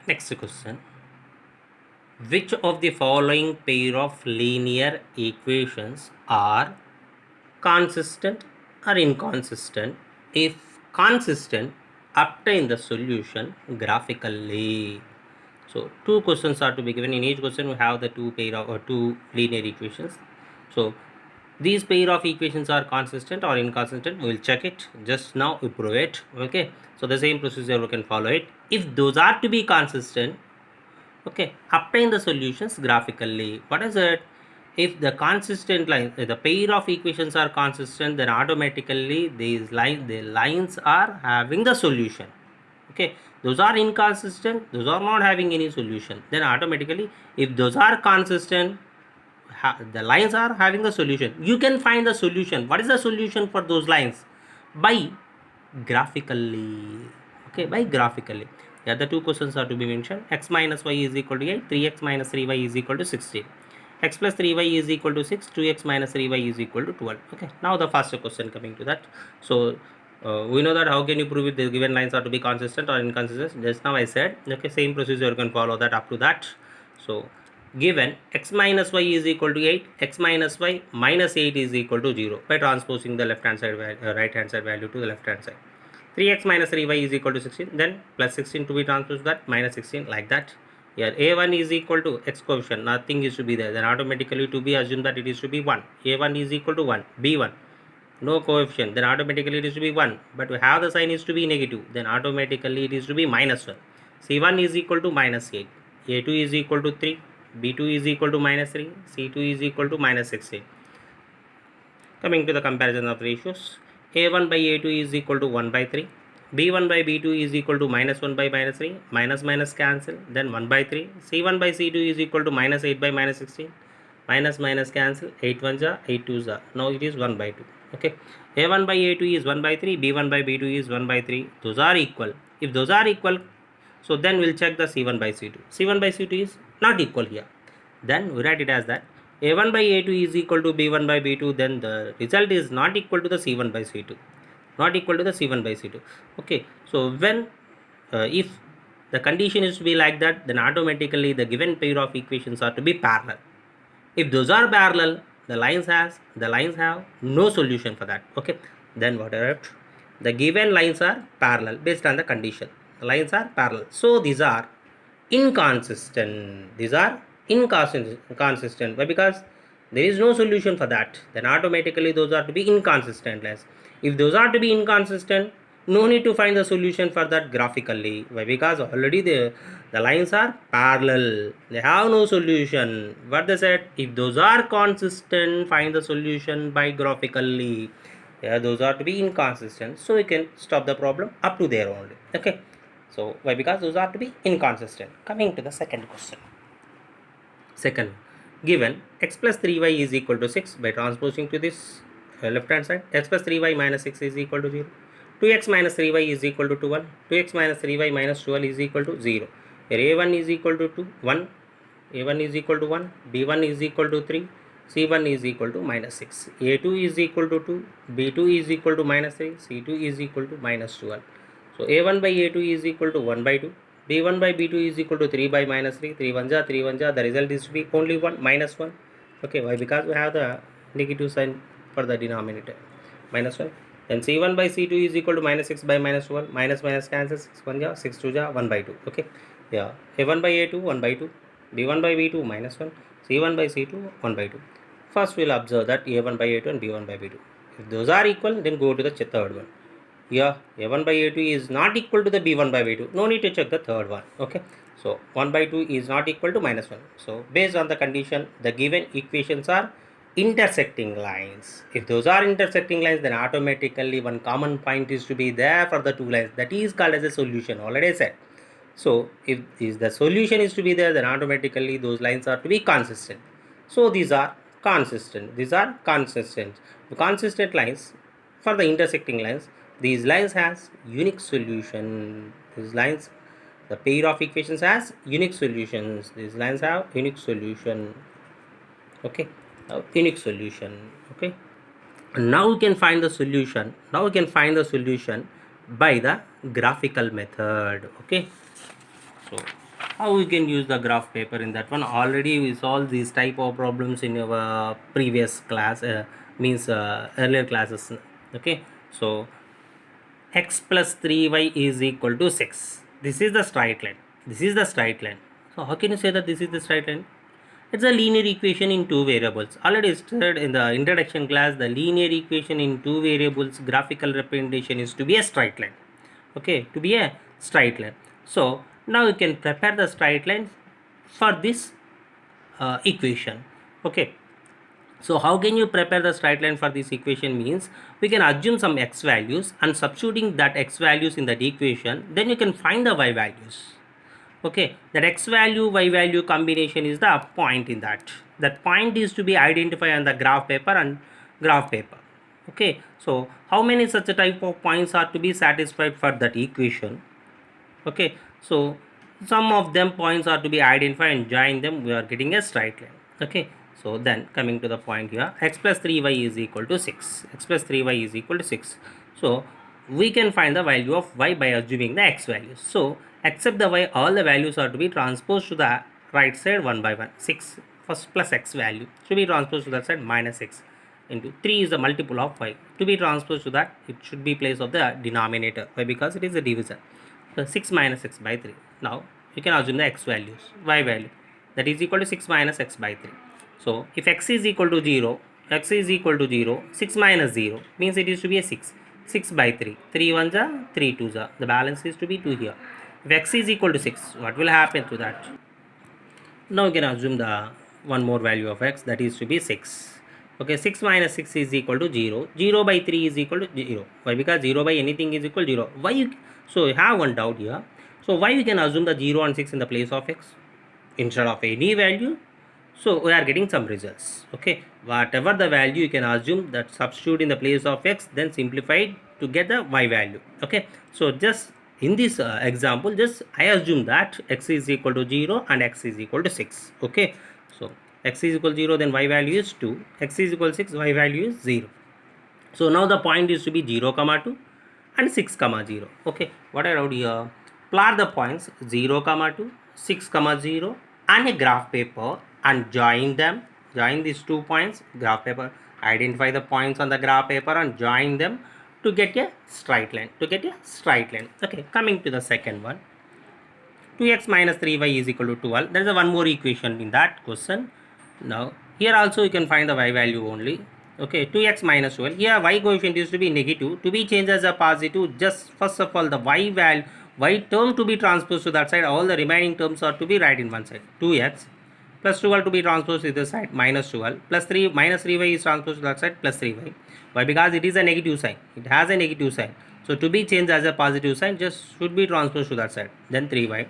Next question. Which of the following pair of linear equations are consistent or inconsistent? If consistent, obtain the solution graphically. So two questions are to be given. In each question we have the two pair of or two linear equations. So these pair of equations are consistent or inconsistent. We will check it. Just now we prove it. Okay. So the same procedure we can follow it. If those are to be consistent, okay, obtain the solutions graphically. What is it? If the consistent line, the pair of equations are consistent, then automatically the lines are having the solution. Okay, those are inconsistent, those are not having any solution. Then automatically, if those are consistent, the lines are having the solution. You can find the solution. What is the solution for those lines? By graphically. Okay, by graphically. The other two questions are to be mentioned. X minus y is equal to 8, 3x minus 3y is equal to 16. X plus 3y is equal to 6, 2x minus 3y is equal to 12. Okay, now the first question coming to that. So we know that how can you prove it the given lines are to be consistent or inconsistent. Just now I said, okay, same procedure you can follow that up to that. So given x minus y is equal to 8, x minus y minus 8 is equal to 0 by transposing the left hand side right hand side value to the left hand side. 3x minus 3y is equal to 16, then plus 16 to be transposed that, minus 16, like that. Here a1 is equal to x coefficient, nothing is to be there, then automatically to be assumed that it is to be 1. A1 is equal to 1, b1 no coefficient, then automatically it is to be 1, but we have the sign is to be negative, then automatically it is to be minus 1. C1 is equal to minus 8, A2 is equal to 3, B2 is equal to minus 3, C2 is equal to minus 16. Coming to the comparison of ratios, A1 by A2 is equal to 1 by 3, B1 by B2 is equal to minus 1 by minus 3, minus minus cancel, then 1 by 3, C1 by C2 is equal to minus 8 by minus 16, minus minus cancel, 8 1 ja, 8 2 ja, now it is 1 by 2. Okay, A1 by A2 is 1 by 3, B1 by B2 is 1 by 3, those are equal. If those are equal, so then we'll check the C1 by C2. C1 by C2 is not equal here, then we write it as that A1 by A2 is equal to B1 by B2, then the result is not equal to the C1 by C2, not equal to the C1 by C2. Okay, so when if the condition is to be like that, then automatically the given pair of equations are to be parallel. If those are parallel, the lines have no solution for that. Okay, then what are it? The given lines are parallel based on the condition. The lines are parallel, so these are inconsistent. These are inconsistent. Why? Because there is no solution for that. Then automatically those are to be inconsistent lines. If those are to be inconsistent, no need to find the solution for that graphically. Why? Because already the lines are parallel, they have no solution. What they said, if those are consistent, find the solution by graphically. Yeah, those are to be inconsistent, so we can stop the problem up to there only. Okay, so why? Because those are to be inconsistent. Coming to the second question. Second, given x plus 3y is equal to 6, by transposing to this left hand side, x plus 3y minus 6 is equal to 0. 2x minus 3y is equal to 12. 2x minus 3y minus 12 is equal to 0. Here a1 is equal to 2, 1. A1 is equal to 1. B1 is equal to 3. C1 is equal to minus 6. A2 is equal to 2. B2 is equal to minus 3. C2 is equal to minus 12. So a1 by a2 is equal to 1 by 2. B1 by B2 is equal to 3 by minus 3. 3 1 ja, 3 1 ja. The result is to be only 1, minus 1. Okay, why? Because we have the negative sign for the denominator, minus 1. Then C1 by C2 is equal to minus 6 by minus 1. Minus minus cancel, 6 1 ja, 6 2 ja, 1 by 2. Okay, yeah. A1 by A2, 1 by 2. B1 by B2, minus 1. C1 by C2, 1 by 2. First we'll observe that A1 by A2 and B1 by B2. If those are equal, then go to the third one. Yeah, A1 by A2 is not equal to the B1 by B2. No need to check the third one. Okay, so 1 by 2 is not equal to minus 1. So based on the condition, the given equations are intersecting lines. If those are intersecting lines, then automatically one common point is to be there for the two lines. That is called as a solution, already said. So if the solution is to be there, then automatically those lines are to be consistent. So these are consistent. These are consistent. The consistent lines for the intersecting lines, these lines has unique solution. These lines, the pair of equations has unique solutions. These lines have unique solution. Okay, now unique solution. Okay, now we can find the solution. Now we can find the solution by the graphical method. Okay, so how we can use the graph paper in that one? Already we solved these type of problems in our previous class, means earlier classes. Okay, so x plus 3y is equal to 6. This is the straight line. This is the straight line. So how can you say that this is the straight line? It's a linear equation in two variables. Already studied in the introduction class, the linear equation in two variables graphical representation is to be a straight line. Okay, to be a straight line. So now you can prepare the straight line for this equation. Okay, so how can you prepare the straight line for this equation means we can assume some x values and substituting that x values in that equation, then you can find the y values. Okay, that x value y value combination is the point in that point is to be identified on the graph paper and graph paper. Okay, so how many such a type of points are to be satisfied for that equation? Okay, so some of them points are to be identified and join them, we are getting a straight line. Okay, so then coming to the point here, x plus 3y is equal to 6. X plus 3y is equal to 6. So we can find the value of y by assuming the x values. So except the y, all the values are to be transposed to the right side one by one. 6 first plus x value should be transposed to that side minus 6 into 3 is the multiple of y. To be transposed to that, it should be place of the denominator. Why? Because it is a divisor. So 6 minus x by 3. Now you can assume the x values, y value, that is equal to 6 minus x by 3. So if x is equal to 0, x is equal to 0, 6 minus 0 means it is to be a 6. 6 by 3. 3 ones are 3 twos are. The balance is to be 2 here. If x is equal to 6, what will happen to that? Now you can assume the one more value of x, that is to be 6. Okay, 6 minus 6 is equal to 0. 0 by 3 is equal to 0. Why? Because 0 by anything is equal to 0. Why you, so you have one doubt here. So why you can assume the 0 and 6 in the place of x instead of any value? So we are getting some results. Okay, whatever the value you can assume that substitute in the place of x, then simplify to get the y value. Okay, so just in this example, just I assume that x is equal to 0 and x is equal to 6. Okay, so x is equal to 0, then y value is 2. X is equal to 6, y value is 0. So now the point is to be 0 comma 2 and 6 comma 0. Okay, what I wrote here, plot the points 0 comma 2, 6 comma 0 and a graph paper and join them. Join these 2 points, graph paper, identify the points on the graph paper and join them to get a straight line. Okay, coming to the second one, 2x minus 3y is equal to 12. There is a one more equation in that question. Now here also you can find the y value only. Okay, 2x minus 12. Here y coefficient is to be negative. To be changed as a positive, just first of all the y value, y term to be transposed to that side. All the remaining terms are to be right in one side. 2x plus 12 to be transposed to this side minus 12 plus 3 minus 3y is transposed to that side plus 3y. Why? Because it is a negative sign. It has a negative sign. So to be changed as a positive sign, just should be transposed to that side. Then 3y.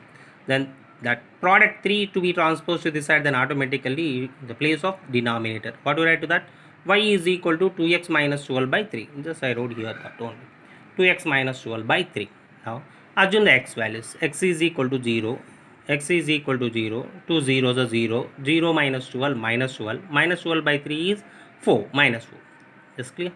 Then that product 3 to be transposed to this side, then automatically the place of denominator. What do you write to that? Y is equal to 2x minus 12 by 3. Just I wrote here that only. 2x minus 12 by 3. Now assume the x values. X is equal to 0. X is equal to 0. 2 zeros are 0. 0 minus 12 minus 12. Minus 12 by 3 is 4. Minus 4. Is clear?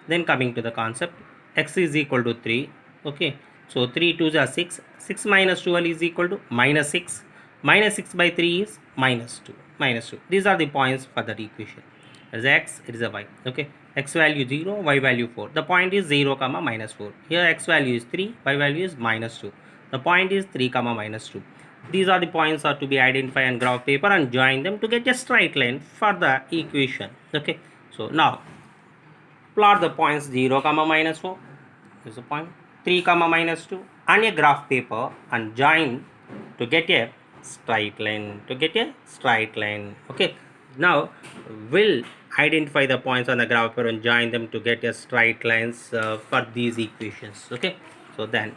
Then coming to the concept, x is equal to 3. Okay, so 3 2s are 6. 6 minus 12 is equal to minus 6. Minus 6 by 3 is minus 2. Minus 2. These are the points for that equation. It is x, it is a y. Okay, x value 0, y value 4. The point is 0 comma minus 4. Here x value is 3, y value is minus 2. The point is 3 comma minus 2. These are the points are to be identified on graph paper and join them to get a straight line for the equation. Okay, so now plot the points 0 comma minus 4 is the point, 3 comma minus 2 and a graph paper and join to get a straight line. Okay, now we'll identify the points on the graph paper and join them to get a straight lines for these equations. Okay, so then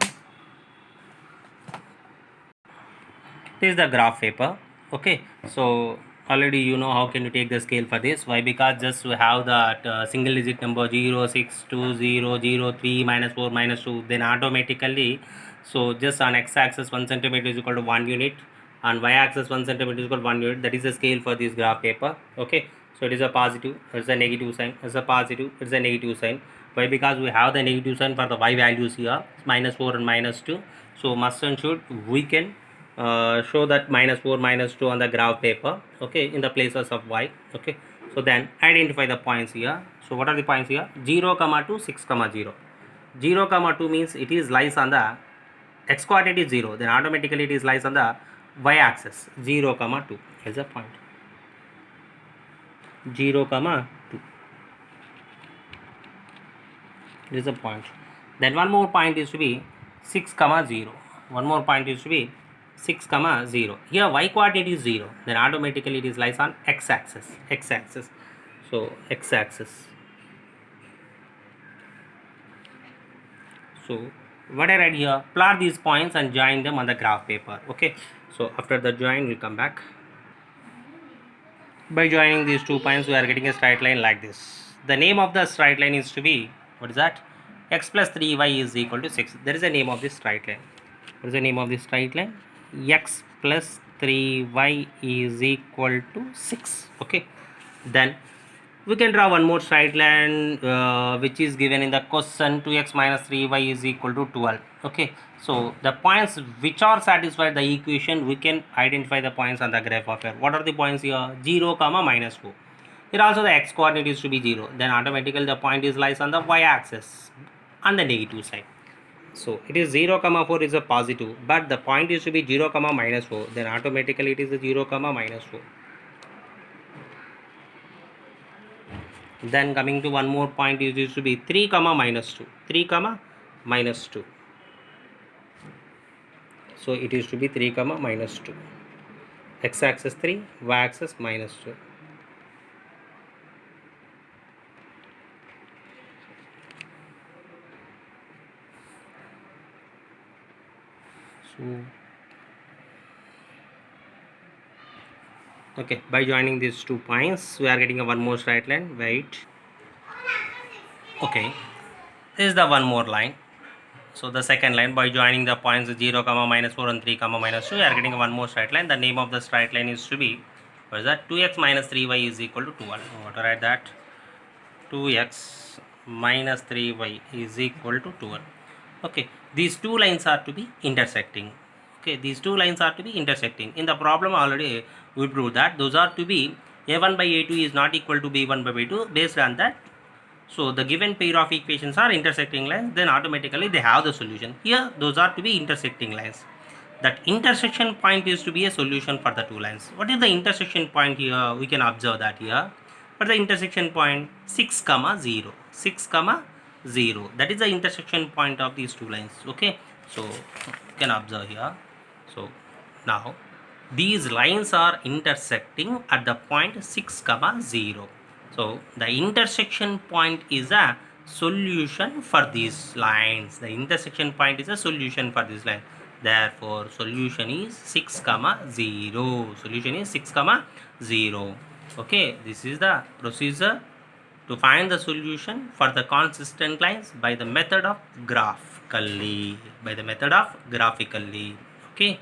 this is the graph paper. Okay, so already you know how can you take the scale for this. Why? Because just we have that single digit number 0 6 2 0 0 3 minus 4 minus 2, then automatically, so just on x-axis 1 centimeter is equal to 1 unit, on y-axis 1 centimeter is equal to 1 unit. That is the scale for this graph paper. Okay, so it is a positive, it's a negative sign, it's a positive, it's a negative sign. Why? Because we have the negative sign for the y values here, minus 4 and minus 2. So must and should we can show that -4 -2 on the graph paper, okay, in the places of y. Okay, so then identify the points here. So what are the points here? 0, 2, 6, 0. 0, 2 means it is lies on the x coordinate is 0, then automatically it is lies on the y axis. 0, 2 is a point. 0, 2 is a point. Then one more point is to be 6, 0. One more point is to be 6, 0. Here y coordinate is 0, then automatically it is lies on x axis. X axis. So x axis. So what I write here, plot these points and join them on the graph paper. Okay, so after the join we'll come back. By joining these 2 points we are getting a straight line like this. The name of the straight line is to be, what is that? X plus 3y is equal to 6. There is a name of this straight line. What is the name of this straight line? X plus 3y is equal to 6. Okay, then we can draw one more straight line which is given in the question. 2x minus 3y is equal to 12. Okay, so the points which are satisfied the equation, we can identify the points on the graph of here. What are the points here? 0, -4. Here also the x coordinate is to be 0, then automatically the point is lies on the y axis on the negative side. So it is 0, 4 is a positive, but the point is to be 0, -4, then automatically it is a 0, -4. Then coming to one more point is used to be 3, -2. 3, -2. So it is to be 3, -2. X axis 3, y axis -2. So okay, by joining these 2 points we are getting a one more straight line. Wait, okay, this is the one more line. So the second line, by joining the points 0, -4 and 3, -2, we are getting one more straight line. The name of the straight line is to be, what is that? 2x minus 3y is equal to 12. What to write that? 2x minus 3y is equal to 12. Okay, these two lines are to be intersecting. Okay, these two lines are to be intersecting. In the problem already we proved that those are to be a1 by a2 is not equal to b1 by b2. Based on that, so the given pair of equations are intersecting lines, then automatically they have the solution. Here those are to be intersecting lines. That intersection point is to be a solution for the two lines. What is the intersection point here? We can observe that here. What is the intersection point? 6, 0. 6, 0. That is the intersection point of these two lines. Okay, so you can observe here. So now these lines are intersecting at the point 6, 0. So the intersection point is a solution for these lines. The intersection point is a solution for this line. Therefore solution is 6, 0. Solution is 6, 0. Okay, this is the procedure to find the solution for the consistent lines by the method of graphically. Okay.